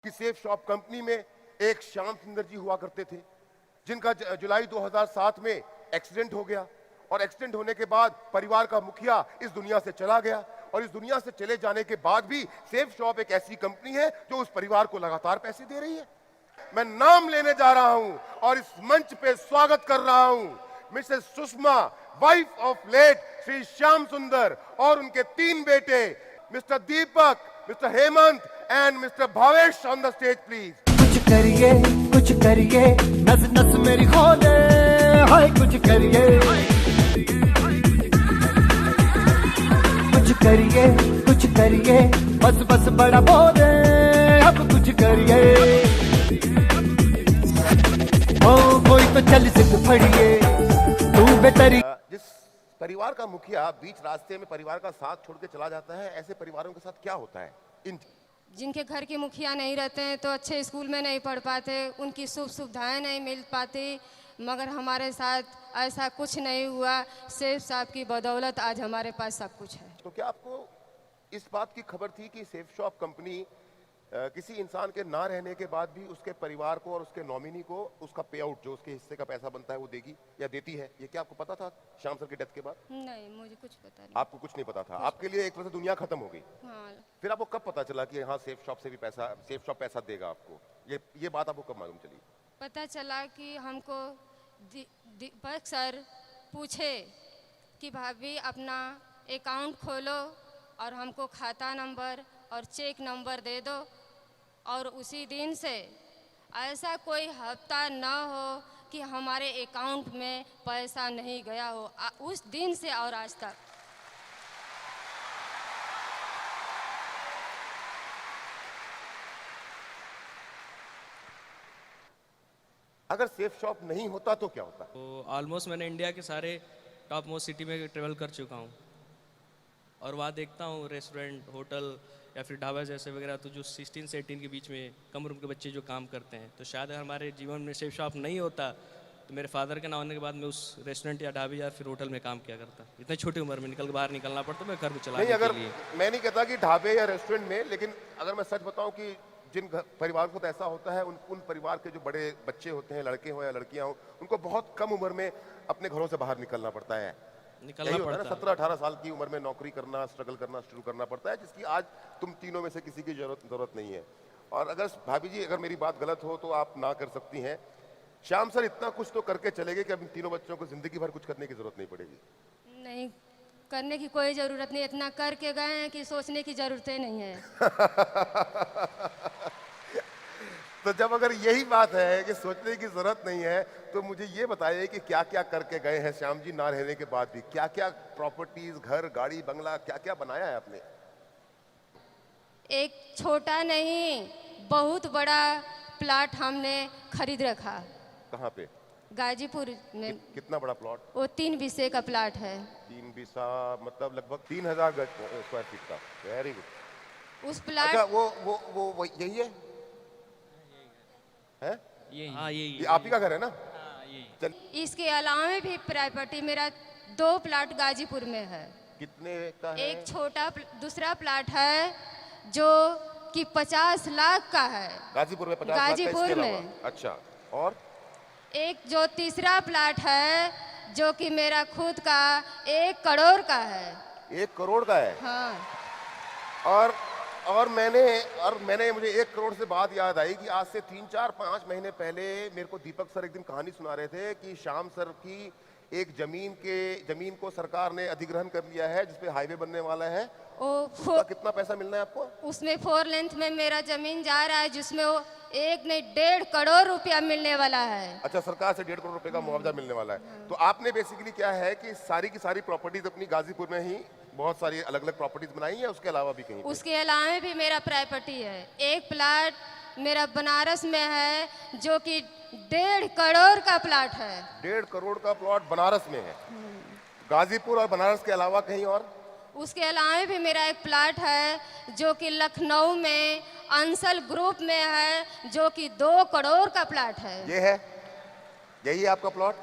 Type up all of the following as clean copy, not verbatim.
कि safe shop company में एक श्याम सुंदर जी हुआ करते थे, जिनका जुलाई 2007 में एक्सीडेंट हो गया और एक्सीडेंट होने के बाद परिवार का मुखिया इस दुनिया से चला गया और इस दुनिया से चले जाने के बाद भी सेफ शॉप एक ऐसी कंपनी है जो उस परिवार को लगातार पैसे दे रही है। मैं नाम लेने जा रहा हूं और इस मंच पे स्वागत कर रहा हूं Mrs Sushma, wife of late Shri Shyam Sundar, और उनके 3 बेटे Mr Deepak, Mr Hemant and Mr Bhavesh on the stage please. कुछ करिए नस नस मेरी खोले, हाय कुछ करिए बस बस बड़ा बोले, अब कुछ करिए ओ कोई तो चल सिद्ध फड़िए तू बेतरी। जिस परिवार का मुखिया बीच रास्ते में परिवार का साथ छोड़ के चला जाता है, ऐसे परिवारों के साथ क्या होता है? जिनके घर के मुखिया नहीं रहते हैं तो अच्छे स्कूल में नहीं पढ़ पाते, उनकी सुख सुविधाएं नहीं मिल पाती, मगर हमारे साथ ऐसा कुछ नहीं हुआ। सेफ साहब की बदौलत आज हमारे पास सब कुछ है। तो क्या आपको इस बात की खबर थी कि सेफ शॉप कंपनी किसी इंसान के ना रहने के बाद भी उसके परिवार को और उसके नॉमिनी को उसका पे आउट, जो उसके हिस्से का पैसा बनता है, वो देगी या देती है? ये क्या आपको पता था श्याम सर की डेथ के बाद? नहीं, मुझे कुछ पता नहीं। आपको कुछ नहीं पता था? आपके लिए एक तरह से दुनिया खत्म हो गई। हाँ। फिर आपको कब पता चला कि हाँ सेफ शॉप से भी पैसा, सेफ शॉप पैसा देगा आपको? ये बात आपको कब मालूम चली? पता चला कि हमको दीपक सर पूछे कि भाभी अपना अकाउंट खोलो और हमको खाता नंबर और चेक नंबर दे दो, और उसी दिन से ऐसा कोई हफ्ता न हो कि हमारे अकाउंट में पैसा नहीं गया हो, उस दिन से और आज तक। अगर सेफ शॉप नहीं होता तो क्या होता? तो ऑलमोस्ट मैंने इंडिया के सारे टॉप मोस्ट सिटी में ट्रेवल कर चुका हूँ और वहाँ देखता हूँ रेस्टोरेंट, होटल या फिर ढाबा जैसे वगैरह, तो जो 16 से 18 के बीच में कम उम्र के बच्चे जो काम करते हैं, तो शायद अगर हमारे जीवन में सेफ शॉप नहीं होता तो मेरे फादर के ना होने के बाद मैं उस रेस्टोरेंट या ढाबे या फिर होटल में काम किया करता। इतनी छोटी उम्र में बाहर निकलना पड़ता मैं घर को चलाने के लिए। अगर मैं नहीं कहता कि ढाबे या रेस्टोरेंट में, लेकिन अगर मैं सच बताऊं कि जिन परिवार को ऐसा होता है, उन परिवार के जो बड़े बच्चे होते हैं, लड़के हो या लड़कियां हो, उनको बहुत कम उम्र में अपने घरों से बाहर निकलना पड़ता है। निकलना पड़ता है 17-18 साल की उम्र में नौकरी करना, स्ट्रगल करना शुरू करना पड़ता है, जिसकी आज तुम तीनों में से किसी की जरूरत नहीं है। और अगर भाभी जी, अगर मेरी बात गलत हो तो आप ना कर सकती हैं। श्याम सर इतना कुछ तो करके चले गए कि अब इन तीनों बच्चों को जिंदगी भर कुछ करने की जरूरत नहीं पड़ेगी। नहीं, करने की कोई जरूरत नहीं, इतना करके गए हैं कि सोचने की जरूरत ही नहीं है। तो जब अगर यही बात है कि सोचने की जरूरत नहीं है, तो मुझे ये बताइए कि क्या क्या करके गए हैं श्याम जी ना रहने के बाद भी? क्या क्या प्रॉपर्टीज, घर, गाड़ी, बंगला, क्या क्या बनाया है आपने? एक छोटा नहीं, बहुत बड़ा प्लाट हमने खरीद रखा। कहाँ पे? गाजीपुर में। कितना बड़ा प्लॉट? वो 3 बीसे का प्लाट है। 3 बीसा मतलब लगभग 3000 स्क्वायर फीट का। Very good. उस प्लाट। अच्छा, वो यही है? हाँ, ये आप ही का घर है ना? हाँ, इसके अलावा भी प्रॉपर्टी मेरा 2 प्लाट गाजीपुर में है। कितने का है? एक छोटा दूसरा प्लाट है जो कि 50 लाख का है। गाजीपुर में 50 लाख का? गाजीपुर में। अच्छा, और और जो तीसरा प्लाट है जो कि मेरा खुद का 1 करोड़ का है। 1 करोड़ का है? हाँ। और मैंने मुझे 1 करोड़ से बात याद आई कि आज से 3-4-5 महीने पहले मेरे को दीपक सर एक दिन कहानी सुना रहे थे कि श्याम सर की एक जमीन को सरकार ने अधिग्रहण कर लिया है, जिसपे हाईवे बनने वाला है। कितना पैसा मिलना है आपको? उसमें 4 लेंथ में मेरा जमीन जा रहा है, जिसमें वो 1 नहीं 1.5 करोड़ रुपया मिलने वाला है। अच्छा, सरकार से 1.5 करोड़ रुपए का मुआवजा मिलने वाला है। तो आपने बेसिकली क्या है कि सारी की सारी प्रॉपर्टीज अपनी गाजीपुर में ही बहुत सारी अलग अलग प्रॉपर्टीज बनाई है, उसके अलावा भी कहीं? उसके अलावा भी मेरा प्रॉपर्टी है। एक प्लाट मेरा बनारस में है जो कि 1.5 करोड़ का प्लाट है। 1.5 करोड़ का प्लॉट बनारस में है? गाजीपुर और बनारस के अलावा कहीं और? उसके अलावा भी मेरा एक प्लाट है जो कि लखनऊ में अंसल ग्रुप में है, जो कि 2 करोड़ का प्लाट है। ये है? यही है आपका प्लॉट?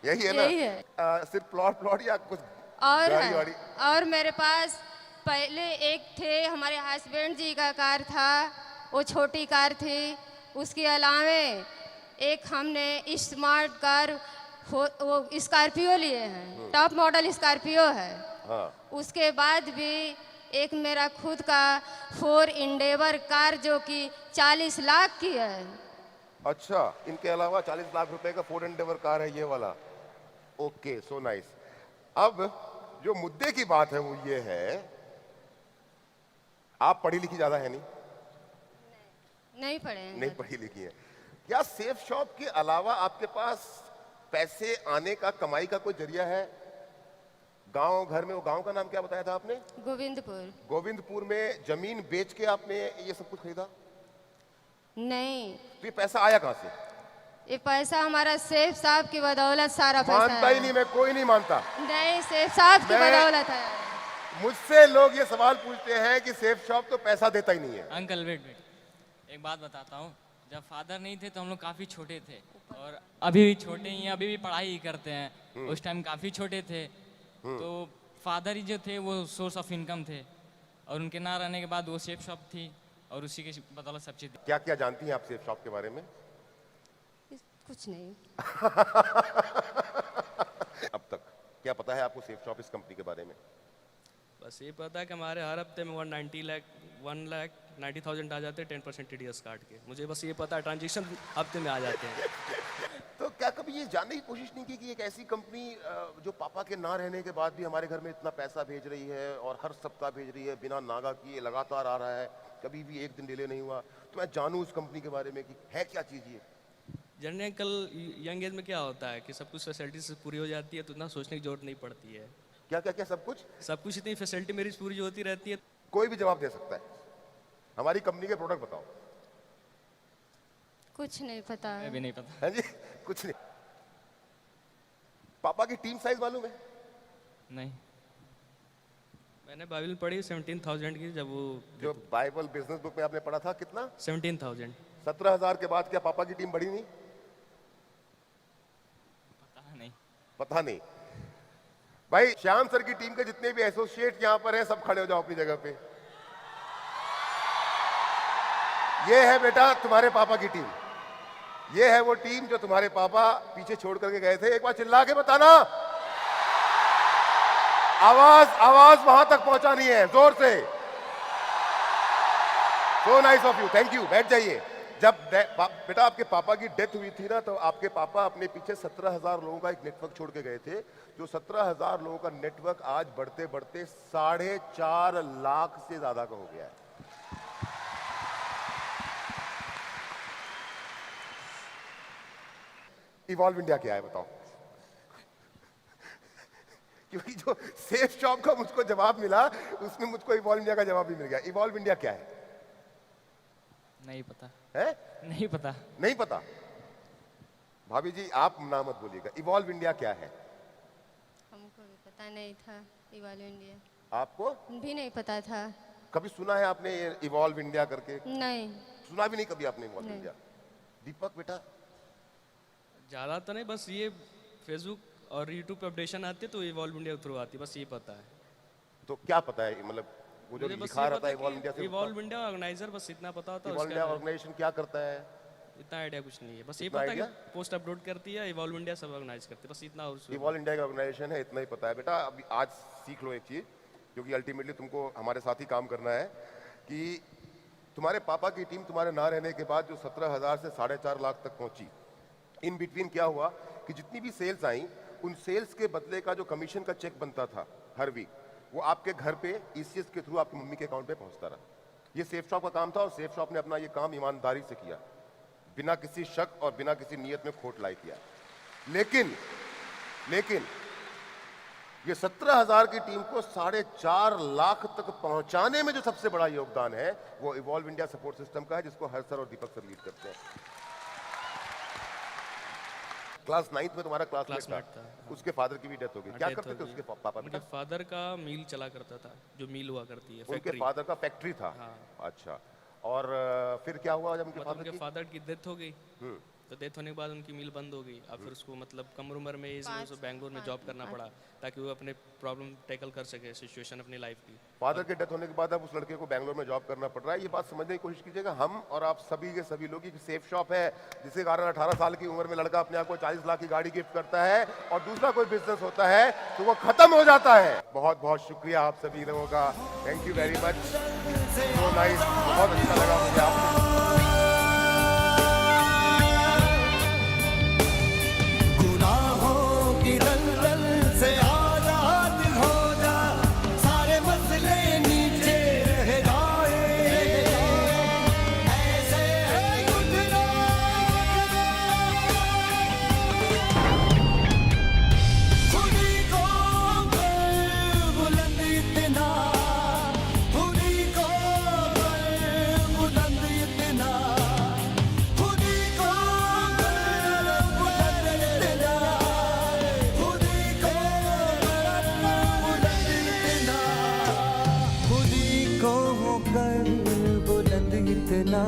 यही है ना? यही है। सिर्फ प्लॉट या कुछ और गाड़ी है। वाड़ी? और मेरे पास पहले एक थे, हमारे हस्बैंड जी का कार था, वो छोटी कार थी। उसके अलावे एक हमने स्मार्ट कार वो स्कॉर्पियो लिए हैं, टॉप मॉडल स्कॉर्पियो है। हाँ। उसके बाद भी एक मेरा खुद का 4 इंडेवर कार जो कि 40 लाख की है। अच्छा, इनके अलावा 40 लाख रुपए का फोर्ड एंडेवर कार है ये वाला। Okay, so nice. अब जो मुद्दे की बात है वो ये है, आप पढ़ी लिखी ज्यादा है नहीं? नहीं पढ़े हैं। नहीं पढ़ी लिखी है। क्या सेफ शॉप के अलावा आपके पास पैसे आने का, कमाई का कोई जरिया है? गांव घर में, वो गांव का नाम क्या बताया था आपने? गोविंदपुर। गोविंदपुर में जमीन बेच के आपने ये सब कुछ खरीदा? नहीं, तो ये पैसा आया कहां से? ये पैसा हमारा सेठ साहब की बदौलत सारा पैसा मानता ही है। नहीं, मैं कोई नहीं मानता। नहीं, सेठ साहब की मैं- बदौलत है। मुझसे लोग ये सवाल पूछते हैं कि सेफ शॉप तो पैसा देता ही नहीं है। अंकल वेट वेट, एक बात बताता हूँ। जब फादर नहीं थे तो हम लोग काफ़ी छोटे थे, और अभी भी छोटे ही हैं, अभी भी पढ़ाई ही करते हैं। उस टाइम काफ़ी छोटे थे, तो फादर ही जो थे वो सोर्स ऑफ इनकम थे, और उनके ना रहने के बाद वो सेफ शॉप थी, और उसी के बदौलत सब चीज़। क्या क्या जानती हैं आप सेफ शॉप के बारे में? कुछ नहीं। अब तक क्या पता है आपको सेफ शॉप इस कंपनी के बारे में? बस ये पता है कि हमारे हर हफ्ते में 1,90,000 आ जाते हैं 10% TDS काट के। मुझे बस ये पता है ट्रांजेक्शन हफ्ते में आ जाते हैं। तो क्या कभी ये जानने की कोशिश नहीं की कि एक ऐसी कंपनी जो पापा के ना रहने के बाद भी हमारे घर में इतना पैसा भेज रही है और हर सप्ताह भेज रही है, बिना नागा किए लगातार आ रहा है, कभी भी एक दिन डिले नहीं हुआ, तो मैं जानूं उस कंपनी के बारे में कि है क्या चीज़ ये? जनरली कल यंग एज में क्या होता है कि सब कुछ फैसिलिटीज पूरी हो जाती है, तो इतना सोचने की जरूरत नहीं पड़ती है। क्या क्या क्या सब कुछ? सब कुछ इतनी फैसिलिटी मेरी पूरी होती रहती है। कोई भी जवाब दे सकता है। हमारी कंपनी के प्रोडक्ट बताओ। कुछ नहीं पता मैं है। भी नहीं पता। है जी? कुछ नहीं। पापा की टीम साइज मालूम है? नहीं, मैंने बाइबल पढ़ी 17,000 की, जब वो जो बाइबल बिजनेस बुक में आपने पढ़ा था कितना? 17,000। 17,000 के बाद क्या पापा की टीम बढ़ी नहीं? पता नहीं। पता नहीं। भाई श्याम सर की टीम के जितने भी एसोसिएट यहाँ पर हैं, सब खड़े हो जाओ अपनी जगह पे। ये है बेटा तुम्हारे पापा की टीम। ये है वो टीम जो तुम्हारे पापा पीछे छोड़ करके गए थे। एक बार चिल्ला के बताना। आवाज आवाज वहां तक पहुंचानी है, जोर से। So nice of you, thank you. बैठ जाइए। जब बेटा आपके पापा की डेथ हुई थी ना, तो आपके पापा अपने पीछे 17,000 लोगों का एक नेटवर्क छोड़ के गए थे। जो 17,000 लोगों का नेटवर्क आज बढ़ते बढ़ते 4.5 लाख से ज्यादा का हो गया है। इवॉल्व इंडिया क्या है बताओ? क्योंकि जो सेफ शॉप का मुझको जवाब मिला, उसमें मुझको इवॉल्व इंडिया का जवाब भी मिल गया। इवॉल्व इंडिया क्या है? नहीं पता है? नहीं पता। नहीं पता? भाभी जी आप ना मत बोलिएगा। इवॉल्व इंडिया क्या है? हमको भी पता नहीं था। इवॉल्व इंडिया आपको भी नहीं पता था। कभी सुना है आपने ये इवॉल्व इंडिया करके? नहीं। सुना भी नहीं कभी आपने इवॉल्व नहीं। इंडिया? दीपक बेटा ज़्यादा तो नहीं, बस ये फेसबुक और यूट्यूब पे अपडेशन आती है तो इवॉल्व इंडिया थ्रू आती है, बस ये पता है। तो क्या पता है, मतलब वो जो मुझे बस लिखा ये रहता पता है है इवॉल्व इंडिया कि से? इवॉल्व इंडिया ऑर्गेनाइजर, बस इतना पता होता है। इवॉल्व इंडिया ऑर्गेनाइजेशन क्या करता है? इतना आइडिया कुछ नहीं है, बस ये इतना पता है idea? कि पोस्ट अपलोड करती है, इवॉल्व इंडिया सब ऑर्गेनाइज करती है, बस इतना। और इवॉल्व इंडिया का ऑर्गेनाइजेशन है, इतना ही पता है बेटा। अभी आज सीख लो एक चीज, क्योंकि अल्टीमेटली तुमको हमारे साथ ही काम करना है, कि तुम्हारे पापा की टीम तुम्हारे ना रहने के बाद जो 17,000 से 4.5 लाख तक पहुंची, इन बिटवीन क्या हुआ कि जितनी भी सेल्स आई, उन सेल्स के बदले का जो कमीशन का चेक बनता था हर वीक, वो आपके घर पे ECS के थ्रू आपकी मम्मी के अकाउंट पे पहुंचता रहा। ये सेफ शॉप का काम था, और सेफ शॉप ने अपना ये काम ईमानदारी से किया, बिना किसी शक और बिना किसी नियत में खोट लाई किया। लेकिन ये 17,000 की टीम को 4.5 लाख तक पहुंचाने में जो सबसे बड़ा योगदान है, वो इवॉल्व इंडिया सपोर्ट सिस्टम का है, जिसको हर सर और दीपक सर लीड करते हैं। क्लास 9th में तुम्हारा क्लासमेट था, उसके फादर की भी डेथ हो गई। क्या करते थे उसके पापा? उनके फादर का मिल चला करता था, जो मिल हुआ करती है, उनके फैक्ट्री। फादर का फैक्ट्री था। अच्छा, और फिर क्या हुआ जब उनके मतलब फादर उनके की? फादर की डेथ हो गई, तो डेथ होने के बाद उनकी मिल बंद हो गई। अब फिर उसको मतलब कम उम्र में एज में उसे बैंगलोर में जॉब करना पड़ा ताकि वो अपने प्रॉब्लम टैकल कर सके, सिचुएशन अपनी लाइफ की। फादर के डेथ होने के बाद अब उस लड़के को बैंगलोर में जॉब करना पड़ रहा है। ये बात समझने की कोशिश कीजिएगा, हम और आप सभी के सभी लोग की सेफ शॉप है जिसके कारण 18 साल की उम्र में लड़का अपने आप को 40 लाख की गाड़ी गिफ्ट करता है और दूसरा कोई बिजनेस होता है तो वो खत्म हो जाता है। बहुत बहुत शुक्रिया आप सभी लोगों का, thank you very much, so nice, बहुत अच्छा लगा मुझे आपसे। गुनाहों की दलदल से आजाद हो जा, सारे मसले नीचे रह जाए, ऐसे है उठना, खुदी को बुलंद इतना, खुदी को बुलंद इतना, खुदी को बुलंद इतना, खुदी को बुलंद इतना, खुदी को होकर बुलंद इतना।